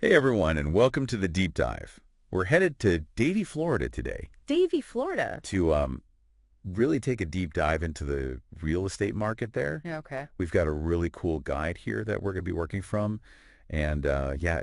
Hey everyone, and welcome to the Deep Dive. We're headed to Davie, Florida today Davie, Florida. to really take a deep dive into the real estate market there. Yeah, okay. We've got a really cool guide here that we're going to be working from. And yeah,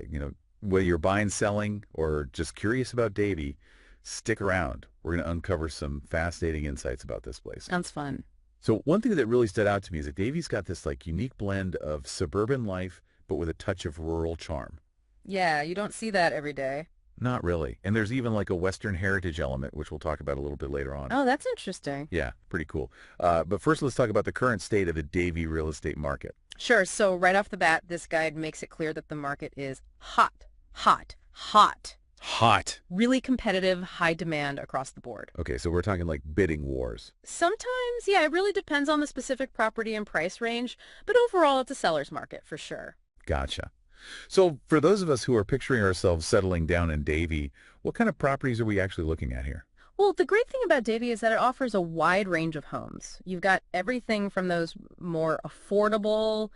whether you're buying, selling, or just curious about Davie, stick around. We're going to uncover some fascinating insights about this place. Sounds fun. So one thing that really stood out to me is that Davie's got this like unique blend of suburban life, but with a touch of rural charm. Yeah, you don't see that every day. Not really. And there's even like a Western heritage element, which we'll talk about a little bit later on. Oh, that's interesting. Yeah, pretty cool. But first, let's talk about the current state of the Davie real estate market. Sure. So right off the bat, this guide makes it clear that the market is hot, hot, hot. Hot. Really competitive, high demand across the board. Okay, so we're talking like bidding wars. Sometimes, yeah, it really depends on the specific property and price range, but overall it's a seller's market for sure. Gotcha. So for those of us who are picturing ourselves settling down in Davie, what kind of properties are we actually looking at here? Well, the great thing about Davie is that it offers a wide range of homes. You've got everything from those more affordable,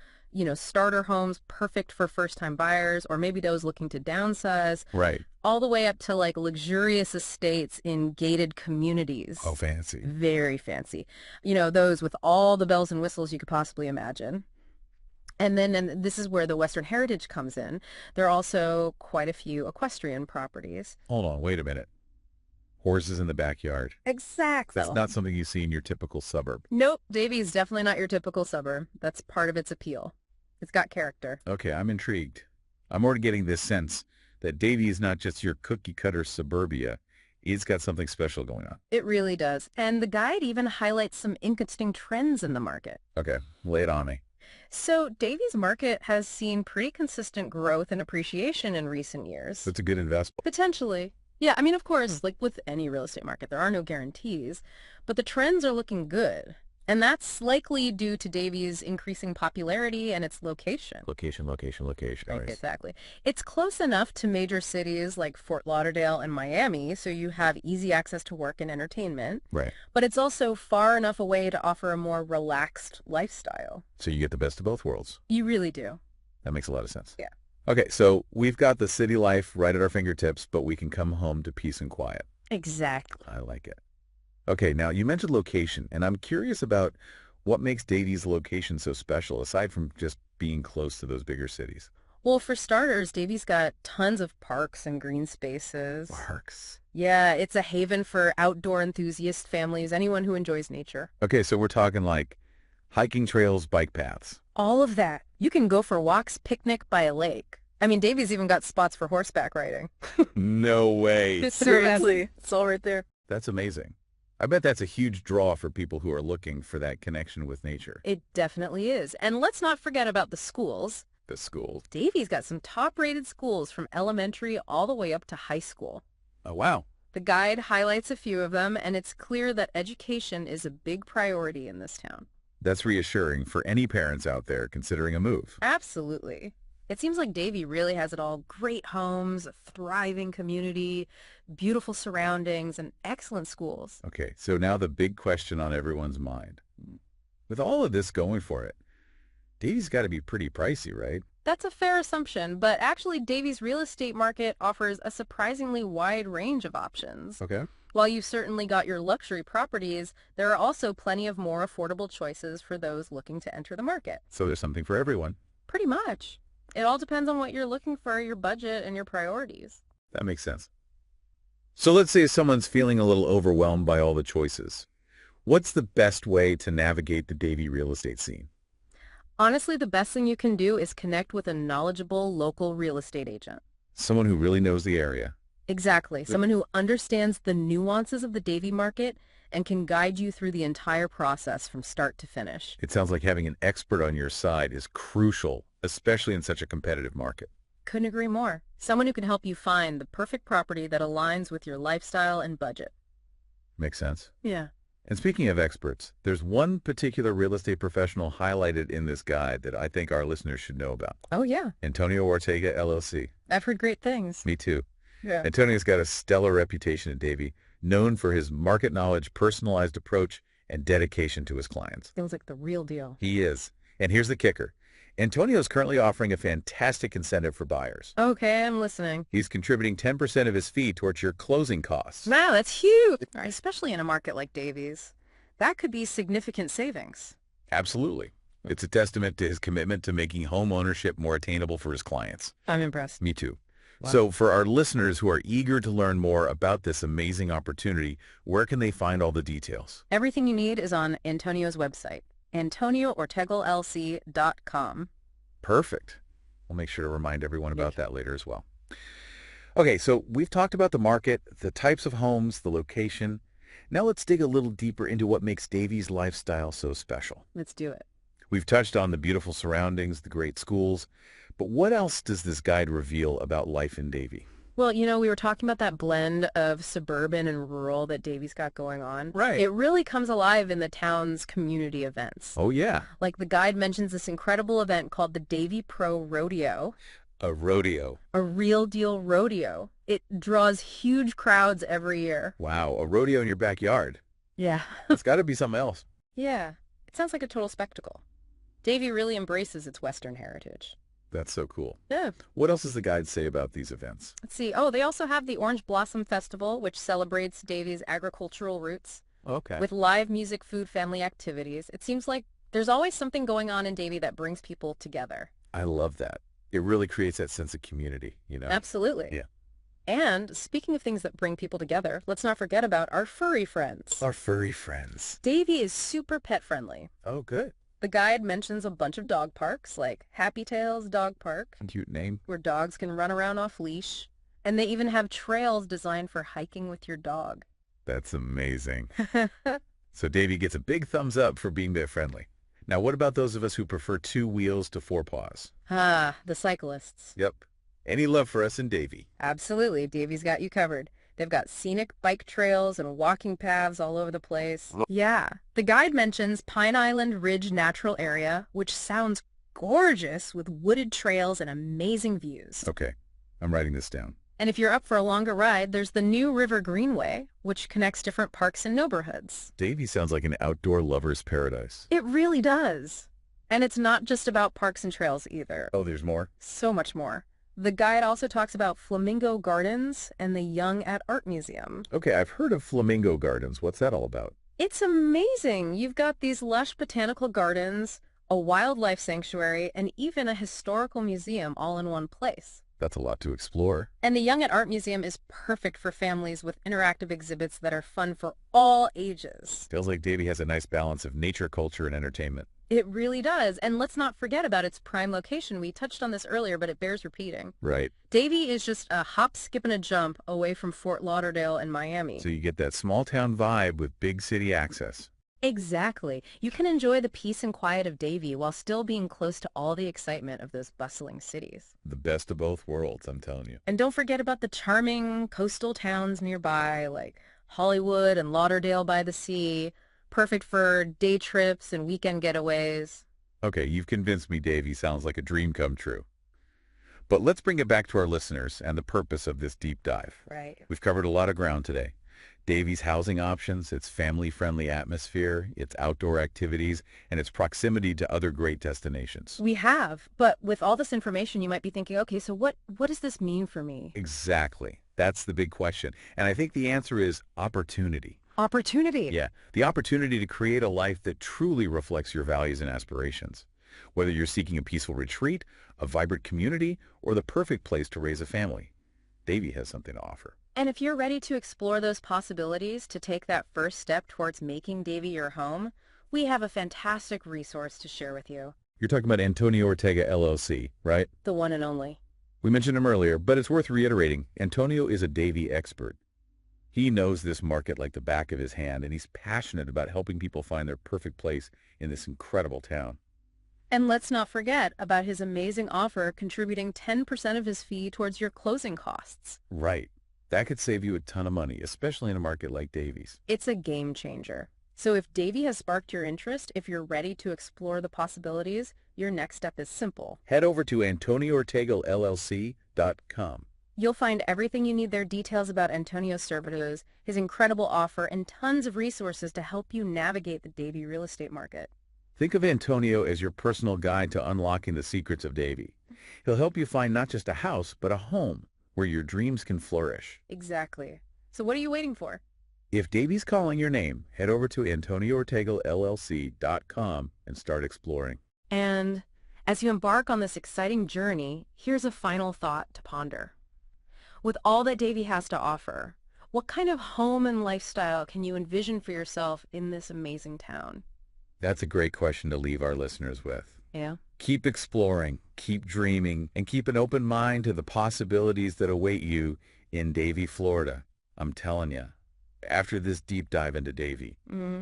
starter homes, perfect for first-time buyers, or maybe those looking to downsize, Right. all the way up to like luxurious estates in gated communities. Oh, fancy. Very fancy. Those with all the bells and whistles you could possibly imagine. And this is where the Western heritage comes in. There are also quite a few equestrian properties. Hold on, wait a minute. Horses in the backyard. Exactly. That's not something you see in your typical suburb. Nope, Davie is definitely not your typical suburb. That's part of its appeal. It's got character. Okay, I'm intrigued. I'm already getting this sense that Davie is not just your cookie-cutter suburbia. It's got something special going on. It really does. And the guide even highlights some interesting trends in the market. Okay, lay it on me. So Davie's market has seen pretty consistent growth and appreciation in recent years. That's a good investment. Potentially. Yeah, I mean, of course, like with any real estate market, there are no guarantees, but the trends are looking good. And that's likely due to Davie's increasing popularity and its location. Location. Right, Right. exactly. It's close enough to major cities like Fort Lauderdale and Miami, so you have easy access to work and entertainment. Right. But it's also far enough away to offer a more relaxed lifestyle. So you get the best of both worlds. You really do. That makes a lot of sense. Yeah. Okay, so we've got the city life right at our fingertips, but we can come home to peace and quiet. Exactly. I like it. Okay, now you mentioned location, and I'm curious about what makes Davie's location so special, aside from just being close to those bigger cities. Well, for starters, Davie's got tons of parks and green spaces. Parks. Yeah, it's a haven for outdoor enthusiast families, anyone who enjoys nature. Okay, so we're talking like hiking trails, bike paths. All of that. You can go for walks, picnic by a lake. I mean, Davie's even got spots for horseback riding. No way. Seriously, it's all right there. That's amazing. I bet that's a huge draw for people who are looking for that connection with nature. It definitely is. And let's not forget about the schools. The schools. Davie's got some top-rated schools from elementary all the way up to high school. Oh, wow. The guide highlights a few of them, and it's clear that education is a big priority in this town. That's reassuring for any parents out there considering a move. Absolutely. It seems like Davie really has it all. Great homes, a thriving community, beautiful surroundings, and excellent schools. Okay, so now the big question on everyone's mind. With all of this going for it, Davie's got to be pretty pricey, right? That's a fair assumption, but actually Davie's real estate market offers a surprisingly wide range of options. Okay. While you've certainly got your luxury properties, there are also plenty of more affordable choices for those looking to enter the market. So there's something for everyone. Pretty much. It all depends on what you're looking for, your budget, and your priorities. That makes sense. So let's say someone's feeling a little overwhelmed by all the choices. What's the best way to navigate the Davie real estate scene? Honestly, the best thing you can do is connect with a knowledgeable local real estate agent. Someone who really knows the area. Exactly. Someone who understands the nuances of the Davie market and can guide you through the entire process from start to finish. It sounds like having an expert on your side is crucial, especially in such a competitive market. Couldn't agree more. Someone who can help you find the perfect property that aligns with your lifestyle and budget. Makes sense. Yeah. And speaking of experts, there's one particular real estate professional highlighted in this guide that I think our listeners should know about. Oh, yeah. Antonio Ortega, LLC. I've heard great things. Me too. Yeah. Antonio's got a stellar reputation in Davie, known for his market knowledge, personalized approach, and dedication to his clients. Feels like the real deal. He is. And here's the kicker. Antonio is currently offering a fantastic incentive for buyers. Okay, I'm listening. He's contributing 10% of his fee towards your closing costs. Wow, that's huge, especially in a market like Davie's. That could be significant savings. Absolutely. It's a testament to his commitment to making home ownership more attainable for his clients. I'm impressed. Me too. Wow. So for our listeners who are eager to learn more about this amazing opportunity, where can they find all the details? Everything you need is on Antonio's website, AntonioOrtegaLC.com. Perfect. We'll make sure to remind everyone about that later as well. Okay, so we've talked about the market, the types of homes, the location. Now let's dig a little deeper into what makes Davie's lifestyle so special. Let's do it. We've touched on the beautiful surroundings, the great schools, but what else does this guide reveal about life in Davie? Well, we were talking about that blend of suburban and rural that Davie's got going on. Right. It really comes alive in the town's community events. Oh, yeah. Like the guide mentions this incredible event called the Davie Pro Rodeo. A rodeo. A real deal rodeo. It draws huge crowds every year. Wow, a rodeo in your backyard. Yeah. It's got to be something else. Yeah. It sounds like a total spectacle. Davie really embraces its Western heritage. That's so cool. Yeah. What else does the guide say about these events? Let's see. Oh, they also have the Orange Blossom Festival, which celebrates Davie's agricultural roots. Okay. With live music, food, family activities. It seems like there's always something going on in Davie that brings people together. I love that. It really creates that sense of community, Absolutely. Yeah. And speaking of things that bring people together, let's not forget about our furry friends. Our furry friends. Davie is super pet friendly. Oh, good. The guide mentions a bunch of dog parks, like Happy Tails Dog Park, Cute name. where dogs can run around off leash. And they even have trails designed for hiking with your dog. That's amazing. So Davie gets a big thumbs up for being pet friendly. Now, what about those of us who prefer 2 wheels to 4 paws? Ah, the cyclists. Yep. Any love for us in Davie? Absolutely. Davie's got you covered. They've got scenic bike trails and walking paths all over the place. Yeah. The guide mentions Pine Island Ridge Natural Area, which sounds gorgeous with wooded trails and amazing views. Okay. I'm writing this down. And if you're up for a longer ride, there's the New River Greenway, which connects different parks and neighborhoods. Davie sounds like an outdoor lover's paradise. It really does. And it's not just about parks and trails either. Oh, there's more? So much more. The guide also talks about Flamingo Gardens and the Young at Art Museum. Okay, I've heard of Flamingo Gardens. What's that all about? It's amazing. You've got these lush botanical gardens, a wildlife sanctuary, and even a historical museum all in one place. That's a lot to explore. And the Young at Art Museum is perfect for families with interactive exhibits that are fun for all ages. Feels like Davie has a nice balance of nature, culture, and entertainment. It really does. And let's not forget about its prime location. We touched on this earlier, but it bears repeating. Right. Davie is just a hop, skip, and a jump away from Fort Lauderdale and Miami. So you get that small town vibe with big city access. Exactly. You can enjoy the peace and quiet of Davie while still being close to all the excitement of those bustling cities. The best of both worlds, I'm telling you. And don't forget about the charming coastal towns nearby, like Hollywood and Lauderdale by the Sea, perfect for day trips and weekend getaways. Okay, you've convinced me Davie sounds like a dream come true. But let's bring it back to our listeners and the purpose of this deep dive. Right. We've covered a lot of ground today. Davie's housing options, its family-friendly atmosphere, its outdoor activities, and its proximity to other great destinations. We have, but with all this information, you might be thinking, okay, so what does this mean for me? Exactly. That's the big question. And I think the answer is opportunity. Opportunity. Yeah, the opportunity to create a life that truly reflects your values and aspirations. Whether you're seeking a peaceful retreat, a vibrant community, or the perfect place to raise a family, Davie has something to offer. And if you're ready to explore those possibilities to take that first step towards making Davie your home, we have a fantastic resource to share with you. You're talking about Antonio Ortega LLC, right? The one and only. We mentioned him earlier, but it's worth reiterating. Antonio is a Davie expert. He knows this market like the back of his hand, and he's passionate about helping people find their perfect place in this incredible town. And let's not forget about his amazing offer contributing 10% of his fee towards your closing costs. Right. That could save you a ton of money, especially in a market like Davie's. It's a game changer. So if Davie has sparked your interest, if you're ready to explore the possibilities, your next step is simple. Head over to AntonioOrtegaLLC.com. You'll find everything you need there, details about Antonio's services, his incredible offer, and tons of resources to help you navigate the Davie real estate market. Think of Antonio as your personal guide to unlocking the secrets of Davie. He'll help you find not just a house, but a home where your dreams can flourish. Exactly. So what are you waiting for? If Davie's calling your name, head over to AntonioOrtegaLLC.com and start exploring. And as you embark on this exciting journey, here's a final thought to ponder. With all that Davie has to offer, what kind of home and lifestyle can you envision for yourself in this amazing town? That's a great question to leave our listeners with. Yeah. Keep exploring, keep dreaming, and keep an open mind to the possibilities that await you in Davie, Florida. I'm telling you, after this deep dive into Davie,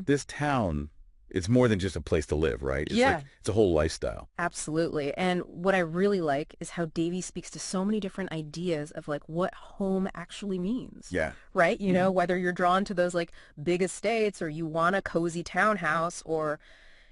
this town, it's more than just a place to live, right? It's Yeah. it's a whole lifestyle. Absolutely. And what I really like is how Davie speaks to so many different ideas of like what home actually means. Yeah. Right? You know, whether you're drawn to those like big estates or you want a cozy townhouse or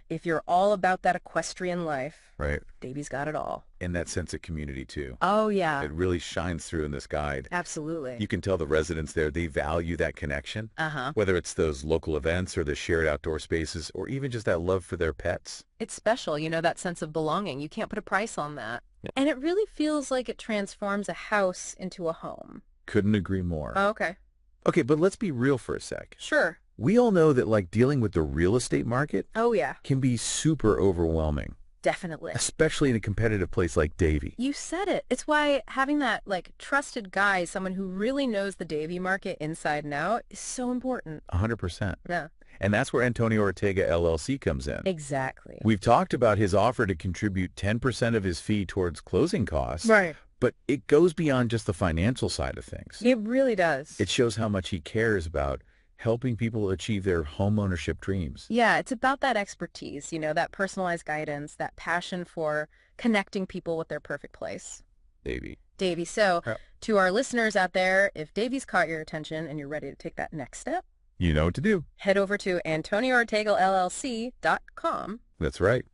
if you're all about that equestrian life, Right. Davie's got it all. And that sense of community, too. Oh, yeah. It really shines through in this guide. Absolutely. You can tell the residents there, they value that connection, Uh-huh. whether it's those local events or the shared outdoor spaces or even just that love for their pets. It's special, you know, that sense of belonging. You can't put a price on that. And it really feels like it transforms a house into a home. Couldn't agree more. Oh, okay. Okay, but let's be real for a sec. Sure. We all know that like dealing with the real estate market Oh, yeah. can be super overwhelming, Definitely. especially in a competitive place like Davie. You said it. It's why having that like trusted guy, someone who really knows the Davie market inside and out, is so important. 100%. Yeah. And that's where Antonio Ortega LLC comes in. Exactly. We've talked about his offer to contribute 10% of his fee towards closing costs, Right. but it goes beyond just the financial side of things. It really does. It shows how much he cares about helping people achieve their homeownership dreams. Yeah, it's about that expertise, you know, that personalized guidance, that passion for connecting people with their perfect place. Davie. Davie, so Yeah. to our listeners out there, if Davie's caught your attention and you're ready to take that next step, You know what to do. head over to AntonioOrtegaLLC.com. That's right.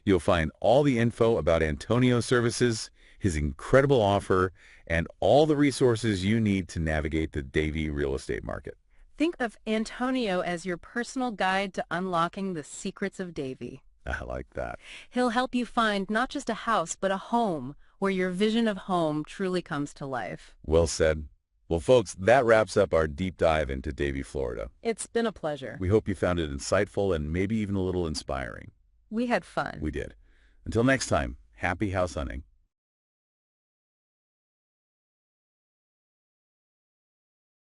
You'll find all the info about Antonio's services, his incredible offer, and all the resources you need to navigate the Davie real estate market. Think of Antonio as your personal guide to unlocking the secrets of Davie. I like that. He'll help you find not just a house, but a home where your vision of home truly comes to life. Well said. Well, folks, that wraps up our deep dive into Davie, Florida. It's been a pleasure. We hope you found it insightful and maybe even a little inspiring. We had fun. We did. Until next time, happy house hunting.